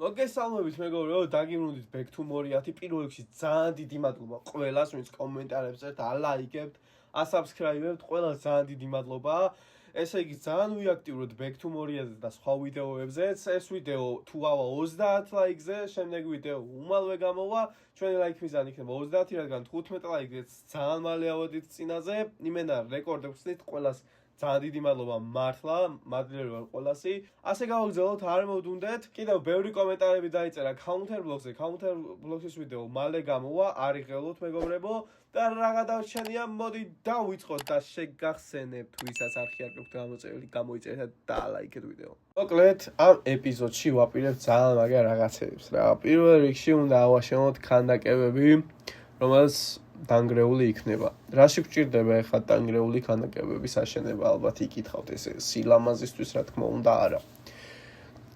მოგესალმებით მეგობრებო, დაგიბრუნდით back to Moriarty. პირველ რიგში ძალიან დიდი მადლობა ყველას, ვინც კომენტარებს წერთ, ალაიკებთ, ასაბსქრაიბებთ, ყველას ძალიან დიდი მადლობა. ესე იგი, ძალიან ვიაქტიუროთ back to Moriarty და სხვა ვიდეოებზეც. ეს ვიდეო თუ ავა 30 ლაიქზე, შემდეგი ვიდეო უმალვე გამოვა. ჩვენი ლაიქ მიზანი იქნება 30, რადგან 15 ლაიქზეც ძალიან მალე ავოდით წინაზე. იმენა რეკორდი ვხსნით ყველას. ძალიან დიდი მადლობა მართლა, მადლიერო ვარ ყველასი. ასე გავაგზავნოთ, არ მოვდუნდეთ. კიდევ ბევრი კომენტარები დაიწერა counter blocks-ზე. counter blocks-ის ვიდეო მალე გამოვა, არ იღელოთ მეგობრებო და რაღა დარჩენია, მოდი დავიწყოთ და შეგახსენებთ, ვისაც არ ხიარკებთ გამოწერილი, გამოიწერეთ და ლაიქეთ ვიდეო. მოკლედ, ამ ეპიზოდში ვაპირებ ძალიან მაგარ რაღაცებს რა. პირველ რიგში უნდა ავაშენოთ ქანდაკებები, რომელსაც დანგრეული იქნება. რაში გვჭირდება ახლა დანგრეული ქანდაკებების აშენება? ალბათ იკითხავთ ესე სილამაზისთვის, რა თქმა უნდა, არა.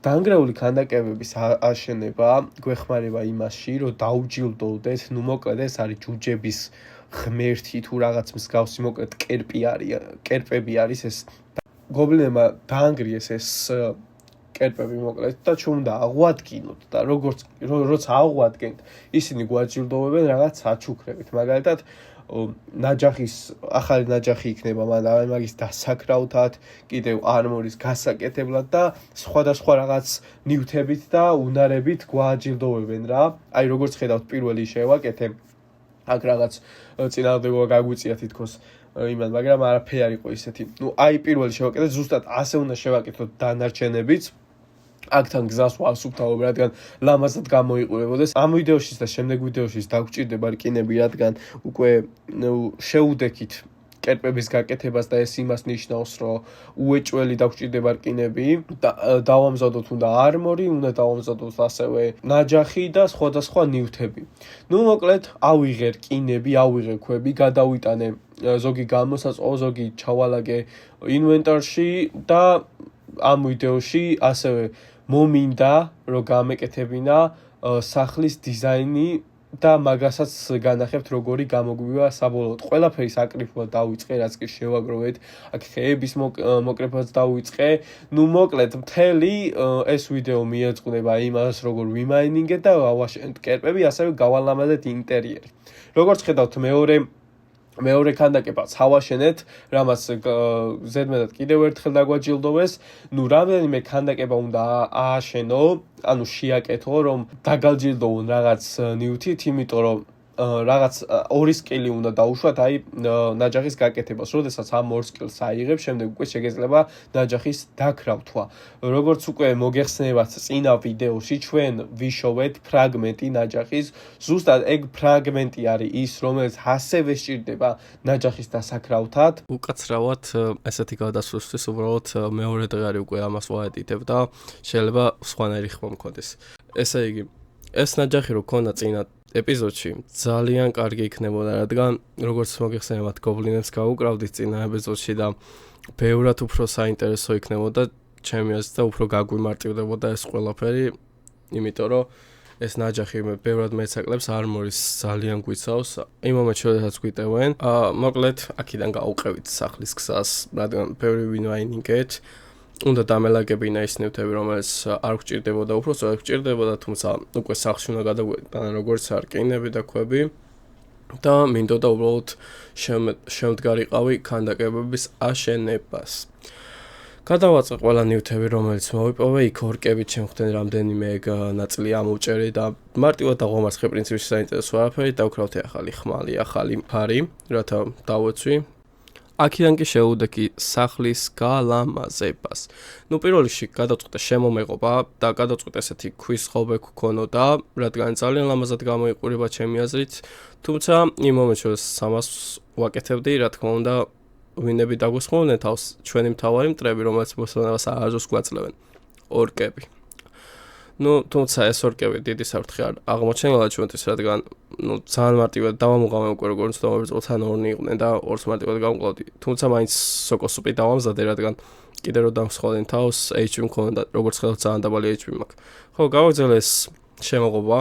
დანგრეული ქანდაკებების აშენება გვეხმარება იმაში, რომ დაუჯილდოვდეთ, ნუ მოკლედ ეს არის ჯუჯების ღმერთი თუ რაღაც მსგავსი, მოკლედ კერპები არის ეს. გობლინებმა დაანგრიეს ეს კერპები მოკლედ და ჩვენ უნდა აღვადგინოთ და როცა აღვადგენთ, ისინი გვაჯილდოვებენ რაღაც საჩუქრებით. მაგალითად, ახალი ნაჯახი იქნება მაგის დასაქრავთად, კიდევ არმორის გასაკეთებლად და სხვადასხვა რაღაც ნივთებით და უნარებით გვააჯილდოვებენ რა. აი როგორც ხედავთ, პირველი შევაკეთე, აქ რაღაც წინააღმდეგობა გაგვიწია თითქოს იმან, მაგრამ არაფერი არ იყო ისეთი. ნუ აი პირველი შევაკეთე, ზუსტად ასე უნდა შევაკეთოთ დანარჩენებიც. აქთან გზას ვასუფთავებ, რადგან ლამაზად გამოიყურებოდეს. ამ ვიდეოშიც და შემდეგ ვიდეოშიც დაგვჭირდება რკინები, რადგან უკვე შეუდექით კერპების გაკეთებას და ეს იმას ნიშნავს, რომ უეჭველი დაგვჭირდება რკინები. დავამზადოთ უნდა არმორი, უნდა დავამზადოთ ასევე ნაჯახი და სხვადასხვა ნივთები. ნუ მოკლედ, ავიღე რკინები, ავიღე ქვები, გადავიტანე ზოგი გამოსაწყო, ზოგი ჩავალაგე ინვენტარში და ამ ვიდეოში ასევე მომინდა რომ გამეკეთებინა სახლის დიზაინი და მაგასაც განახებთ როგორი გამოგვივა საბოლოოდ. ყველაფერი საკრიფვა დავიწყე, რაც კი შევაგროვეთ. აქ ხეების მოკრეფაც დავიწყე. ნუ მოკლედ მთელი ეს ვიდეო მიეძღვნება იმას, როგორ ვიმაინინგეთ და ავაშენებთ კერპები, ასევე გავალამაზეთ ინტერიერი. როგორც ხედავთ, მეორე ქანდაკებაც ავაშენეთ, რამაც ზედმეტად კიდევ ერთხელ დაგვაჯილდოვეს. ნუ რამდენიმე ქანდაკება უნდა ააშენო, ანუ შეაკეთო, რომ დაგაჯილდოვონ რაღაც ნივთით, იმიტომ რომ რაღაც 2 სკილი უნდა დაუშვათ აი ნაჯახის გაკეთებას. როდესაც ამ 2 სკილს აიღებ, შემდეგ უკვე შეგეძლება ნაჯახის დაქრავთვა. როგორც უკვე მოგეხსენებათ წინა ვიდეოში, ჩვენ ვიშოვეთ ფრაგმენტი ნაჯახის. ზუსტად ეგ ფრაგმენტი არის ის, რომელიც ასევე სჭირდება ნაჯახის დასაქრავთად. უკაცრავად ესეთი გადასვლისთვის უბრალოდ მეორე დღე უკვე ამას ვაედიტებ და შეიძლება სხვანაირი ხმა მქონდეს. ესე იგი, ეს ნაჯახი რო ქონდა წინა ეპიზოდში ძალიან კარგი იქნებოდა, რადგან როგორც მოგეხსენებათ, გობლინებს გავუკრავდით წინა ეპიზოდში და ბევრად უფრო საინტერესო იქნებოდა ჩემი აზრით და უფრო გაგვიმარტივდებოდა ეს ყველაფერი, იმიტომ რომ ეს ნაჯახი ბევრად მეცაკლებს არმორის ძალიან გვიცავს. იმ მომენტში, როდესაც გვიტევენ, მოკლედ აქედან გავუყევით სახლის გზას, რადგან ბევრი ვინვაინინგეთ. უნდა დამელაგებინა ის ნივთები, რომელიც არ გვჭირდებოდა, უბრალოდ გვჭირდებოდა, თუმცა უკვე სახლში უნდა გადაგვეტანა როგორც რკინები და ქვები და მინდოდა უბრალოდ შემდგარიყავი ქანდაკებების აშენებას. გადავაწყე ყველა ნივთები, რომელიც მოვიპოვე, იქ ორკებით შემხვდნენ რამდენიმე ნაწილი ამოვჭერე და მარტივად აღომარცხე პრინციპში საინტერესო არაფერი, დავკრავთე ახალი ხმალი, ახალი ფარი, რათა დავეცვი. აქედან კი შეუდექი სახლის გალამაზებას. ნუ პირველ რიგში გადავწყვიტე შემომეღობა და გადავწყვიტე ესეთი ქვის ღობე გქონოდა, რადგან ძალიან ლამაზად გამოიყურება ჩემი აზრით. თუმცა იმ მომენტში, როდესაც ამას ვაკეთებდი, რა თქმა უნდა, ვინები დაგვისხმოდნენ თავს, ჩვენი მთავარი მტრები, რომელიც მოსავალს ააზოს გვაძლევენ, ორკები. ნუ თუმცა ეს ორკები დიდი საფრთხე არ აღმოჩენილა ჩვენთვის, რადგან ძალიან მარტივად დავამოყავე უკვე როგორც დავამბრძოლთან ორნი იყვნენ და ორს მარტივად გავმკლავდი. თუმცა მაინც სოკოსუპი დავამზადე, რადგან კიდე რომ დამსხვალენ თავს, HP მქონდა, როგორც ხედავთ, ძალიან დაბალი HP მაქვს. ხო, გავაგზავნე ეს შემოღობა.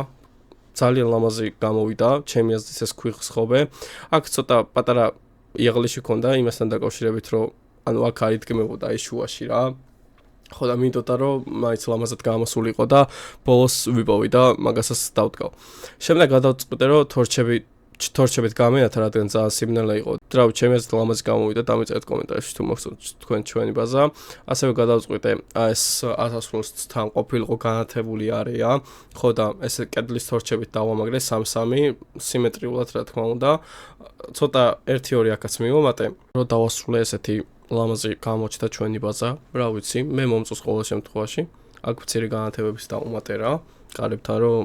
ძალიან ლამაზი გამოვიდა, ჩემი აზრით ეს ქვის ღობე. აქ ცოტა პატარა იღლიში ქონდა იმასთან დაკავშირებით, რომ ანუ აქ არ იდგმებოდა ის შუაში რა. ხო და მინდოდა რომ მაინც ლამაზად გამოსულიყო და ბოლოს ვიპოვი და მაგასაც დავდგავ. შემდეგ გადავწყვიტე რომ თორჩებით გამენათა, რადგან ძალიან სიმნელე იყო. დრავი ჩემი აზრით ლამაზი გამოვიდა, დამეწერეთ კომენტარებში თუ მოხსოვთ თქვენ ჩვენი ბაზა. ასევე გადავწყვიტე ეს ასასრულოსთან ყოფილიყო განათებული არეა, ხო და ესე კედლის თორჩებით დავამაგრე 3-3 სიმეტრიულად რა თქმა უნდა. ცოტა 1-2 აქაც მივამატე, რომ დავასრულე ესეთი ლამაზი გამოჩნდა ჩვენი ბაზა. რა ვიცი, მე მომწონს ყოველ შემთხვევაში. აქ მცირე განათებების დაუმატე რა. კარებთან რომ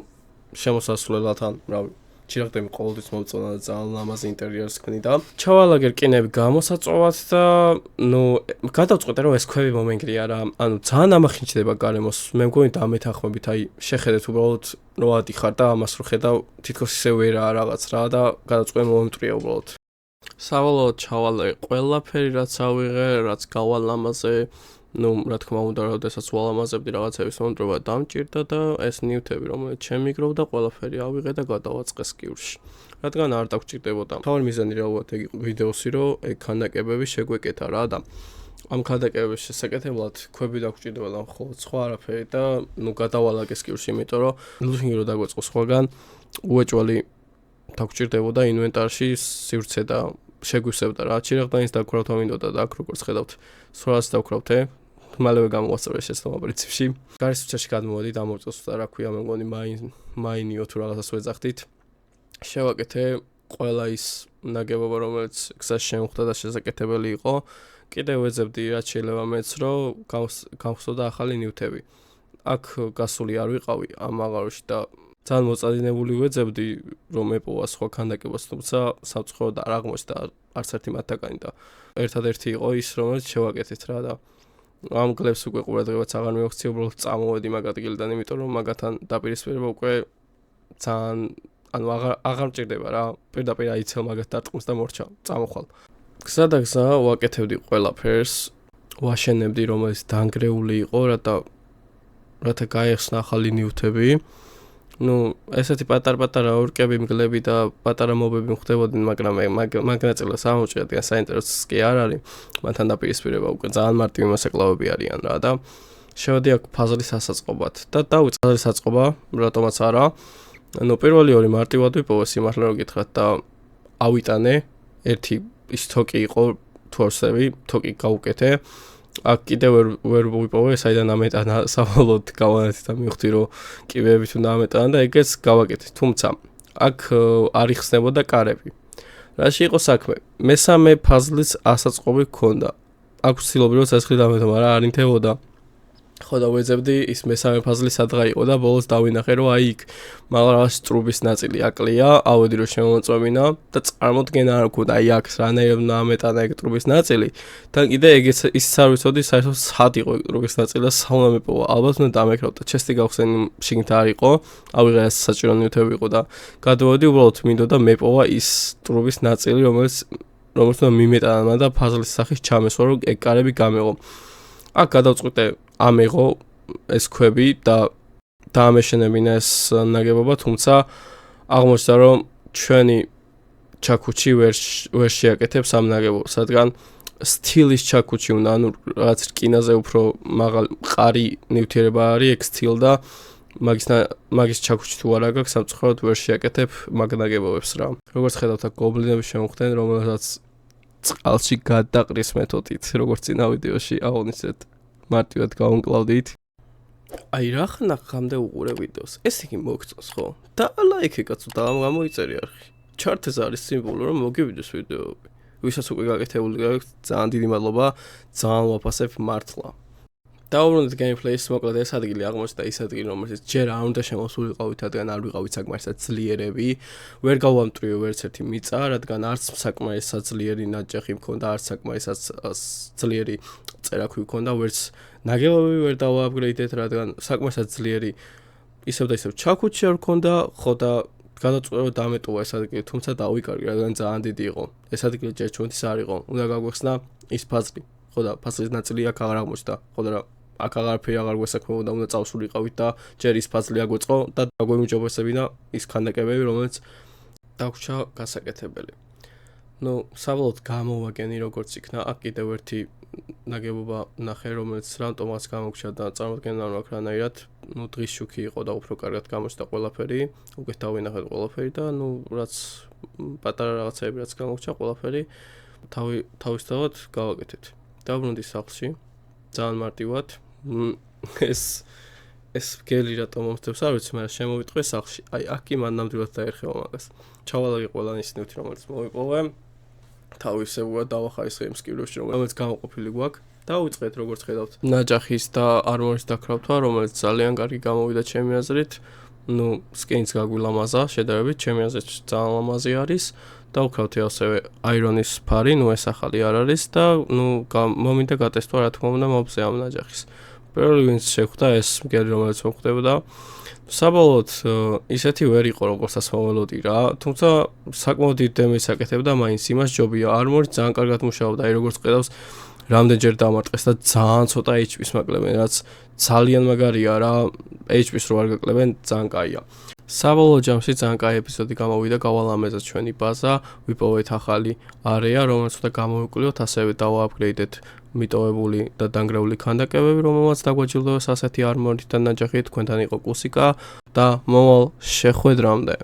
შემოსასვლელთან, რავი ჭირაღდები ყოველთვის მომწონა და ძალიან ლამაზი ინტერიერს ქმნიდა. ჩავალაგე რკინები გამოსაწვავად და გადავწყვეტე რომ ეს ქვები მომენგრია რა. ანუ ძალიან ამახინჯდება გარემოს. მე მგონი დამეთანხმებით, აი შეხედეთ უბრალოდ რო ადიხარ და ამას რო ხედავ, თითქოს ისე ვერაა რაღაც რა და გადავწყვეტე მომემტრია უბრალოდ. სავალოდ ჩავალე ყველაფერი რაც ავიღე, რაც გავალამაზე. რა თქმა უნდა, როდესაც ვალამაზებდი რაღაცების მომდროვა დამჭირდა და ეს ნივთები, რომელიც შემიგროვდა, ყველაფერი ავიღე და გადავაწყე სკივრში. რადგან არ დაგჭირდებოდა. თავი მიზანი რა ვუყოთ ეგ ვიდეოსი, რომ ეგ ქანდაკებები შეგვეკეთა რა და ამ ქანდაკებების შესაკეთებლად ქვები დაგჭირდებოდა მხოლოდ სხვა არაფერი და გადავალაგე სკივრში, იმიტომ რომ ლუსინგი რო დაგვეწყო სხვაგან, უეჭველი დაგჭირდებოდა ინვენტარში სივრცე და შეგვისევდა რა. ჭირაღდანის დაქურავთა მინდოდა და აქ როგორც ხედავთ, სროლას დავქრავთე. მალევე გამოვასწორე შეცდომა პრინციპში. გარის სივრცეში გადმოვედი, დამოვწოს და რა ქვია, მე მგონი მაინიო თუ რაღაცას ვეძახდით. შევაკეთე ყველა ის ნაგებობა, რომელიც გზას შემოხვდა და შესაკეთებელი იყო. კიდევ ვეძებდი რაც შეიძლება მეც, რომ გავხსოვდა ახალი ნივთები. აქ გასული არ ვიყავი ამ აღაროში და ძალიან მოწადინებული ვეძებდი, რომ ეპოვა სხვა ქანდაკებას, თუმცა სამწუხაროდ არ აღმოჩნდა არც ერთი მათგანი და ერთადერთი იყო ის, რომელიც შევაკეთეთ რა და ამ კლებს უკვე ყურადღებაც აღარ მივაქცია, უბრალოდ წამოვედი მაგ ადგილიდან, იმიტომ რომ მაგათთან დაპირისპირება უკვე ძალიან ანუ აღარ მჭირდება რა. პირდაპირ აიცელ მაგათ დარტყმს და მორჩა, წამოხვალ. გზა და გზა ვაკეთებდი ყველაფერს, ვაშენებდი რომელიც დანგრეული იყო, რათა გაიხსნა ახალი ნივთები. ესეთი პატარ-პატარა ორკები, მგლები და პატარა მობები მხვდებოდნენ, მაგრამ მაგ ნაწილას ამოჭრა, რადგან საინტერესოც კი არ არის. მათთან დაპირისპირება უკვე ძალიან მარტივი მოსაკლავები არიან რა და შევედი აქ ფაზლის ასაწყობად და დავიწყე ფაზლის აწყობა, რატომაც არა. პირველი ორი მარტივად ვიპოვე, სიმართლე რომ გითხრათ და ავიტანე. ერთი ის თოკი იყო, თორსები, თოკი გავუკეთე. აქ კიდევ ვერ ვიპოვე, საიდან ამეტანა სავალოდ გავანათი და მივხვდი რომ კიბეებით უნდა ამეტანა და ეგეც გავაკეთე. თუმცა აქ არ იხსნებოდა კარები. რაში იყო საქმე? მესამე ფაზლის ასაწყობი გქონდა. აქ ვცდილობდი რომ ცეცხლი დამეტო, მაგრამ არ ინთებოდა. ხო და ვეძებდი ის მესამე ფაზლი სადღა იყო და ბოლოს დავინახე რომ აი იქ მაგალითად სტრუბის ნაწილი აკლია, ავედი რომ შემომწვევინა და წარმოდგენა არ მქონდა აი აქ რანაირად უნდა ამეტანა ეგ ტრუბის ნაწილი. და კიდე ეგეც ის არ ვიცოდი საერთოდ სად იყო ეგ ტრუბის ნაწილი და საუნა მეპოვა. ალბათ უნდა დამეკრავდა. ჩესტი გავხსენი შიგნით არ იყო, ავიღე ეს საჭირო ნივთები იყო და გადავედი უბრალოდ მინდოდა მეპოვა ის ტრუბის ნაწილი, რომელიც უნდა მიმეტანა და ფაზლის სახის ჩამესვა რომ ეგ კარები გამეღო. აქ გადავწყვიტე ამეღო ეს ქვები და დაამეშენებინა ეს ნაგებობა, თუმცა აღმოჩნდა რომ ჩვენი ჩაქუჩი ვერ შეაკეთებს ამ ნაგებობას, რადგან სტილის ჩაქუჩი უნდა, ანუ რაღაც რკინაზე უფრო მაღალი მყარი ნივთიერება არის ეგ სტილ და მაგის ჩაქუჩი თუ არა გაქვს, სამწუხაროდ ვერ შეაკეთებ მაგ ნაგებობებს რა. როგორც ხედავთ, აქ გობლინები შემოხვდნენ, რომელსაც წყალში გადაყრის მეთოდით, როგორც წინა ვიდეოში აღვნიშნეთ. მარტივად გავუნკლავდით. აი რა ხანახამდე უყურე ვიდეოს. ეს იგი მოგწონს ხო? და ლაიქე კაცო და გამოიწერი არხი. ჩარტზე არის სიმბოლო რომ მოგივიდეს ვიდეოები. ვისაც უკვე გაკეთებული გაქვთ, ძალიან დიდი მადლობა. ძალიან ვაფასებ მართლა. დაუბრუნდით გეიმპლეის, მოკლედ ეს ადგილი აღმოჩნდა ის ადგილი, რომელშიც ჯერ არ უნდა შემოსულიყავით, რადგან არ ვიყავით საკმარისად ძლიერები. ვერ გავამტვრიო ვერც ერთი მიწა, რადგან არც საკმარისად ძლიერი ნაჯახი მქონდა, არც საკმარისად ძლიერი წერაქვი მქონდა, ვერც ნაგებობები ვერ დავააპგრეიდეთ, რადგან საკმარისად ძლიერი ისევ და ისევ ჩაქუჩი არ მქონდა, ხო და გადავწყვეტე რომ დამეტოვა ეს ადგილი, თუმცა დავიკარგე, რადგან ძალიან დიდი იყო. ეს ადგილი ჯერ ჩვენთვის არ იყო. უნდა გაგვეხსნა ის ფაზლი. ხო და ფაზლის ნაწილი აქ აღარ აღმოჩნდა. ხო და აქ აღარაფერი აღარ გვესაქმებოდა, უნდა წავსულიყავით და ჯერ ის ფაზლი აგვეწყო და დაგვემიჯობესებინა ის ქანდაკებები, რომელიც დაგვრჩა გასაკეთებელი. საბოლოოდ გამოვაგენი როგორც იქნა, აქ კიდევ ერთი ნაგებობა ნახე, რომელიც რამტომაც გამოგჩა და წარმოადგენდა რომ აქ რანაირად, დღის შუქი იყო და უფრო კარგად გამოჩნდა ყველაფერი, უკეთ დავინახეთ ყველაფერი და რაც პატარა რაღაცები რაც გამოგჩა ყველაფერი თავისთავად გავაკეთეთ. დავბრუნდი სახლში, ძალიან მარტივად. ეს გელი რატომ მომხდებს არ ვიცი, მაგრამ შემოვიტყვე სახლში. აი, აქ კი მან ნამდვილად დაერხევა მაგას. ჩავალავი ყველა ისნივთი, რომელიც მოვიპოვე. თავისებურად დავახარისხე იმ სკივრებში, რომელიც გამოყოფილი გვაქვს. დავიწყეთ როგორც ხედავთ. ნაჯახის და არმორის დაქრავთვა, რომელიც ძალიან კარგი გამოვიდა ჩემი აზრით. სკინს გაგვილამაზა, შედარებით ჩემი აზრით ძალიან ლამაზი არის. დავკრავთი ასევე აირონის ფარი, ეს ახალი არ არის და მომინდა გატესტვა რა თქმა უნდა მობზე ამ ნაჯახის. პირველი ვინც შეხვდა ეს მგელი რომელიც მოხდებოდა საბოლოოდ ისეთი ვერ იყო როგორცაც მოველოდი რა, თუმცა საკმაოდ დიდ დემეს აკეთებდა მაინც იმას ჯობია არმორი ძალიან კარგად მუშაობდა, აი როგორც ხედავს რამდენჯერ დამარტყეს და ძალიან ცოტა HP-ს მაკლებენ, რაც ძალიან მაგარია რა, HP-ს რო არ გაკლებენ ძალიან კაია. საბოლოო ჯამში ძალიან კაი ეპიზოდი გამოვიდა, გავალამეზეთ ჩვენი ბაზა, ვიპოვეთ ახალი არეა, რომელიც უნდა გამოვიკვლიოთ, ასევე დავააპგრეიდეთ მიტოვებული და დანგრეული ქანდაკებები, რომელმაც დაგვაჯილდოვეს ასეთი არმორით და ნაჯახით, თქვენთან იყო კუსიკა და მომავალ შეხვედრამდე.